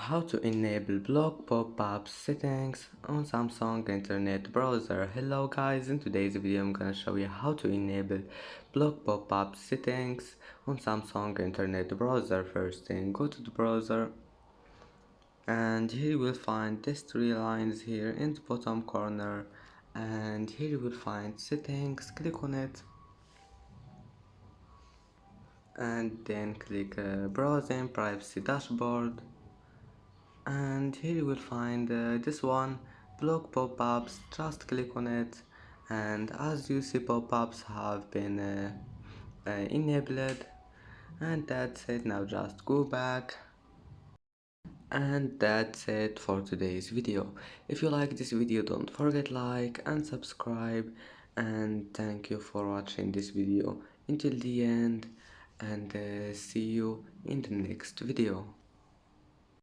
How to enable block pop-up settings on Samsung Internet Browser. Hello guys, in today's video I'm gonna show you how to enable block pop-up settings on Samsung Internet Browser. First thing, go to the browser and here you will find these three lines here in the bottom corner, and here you will find settings. Click on it and then click browsing privacy dashboard, and here you will find this one, block pop-ups. Just click on it, and as you see, pop-ups have been enabled, and that's it. Now just go back, and that's it for today's video. If you like this video, don't forget like and subscribe, and thank you for watching this video until the end, and see you in the next video.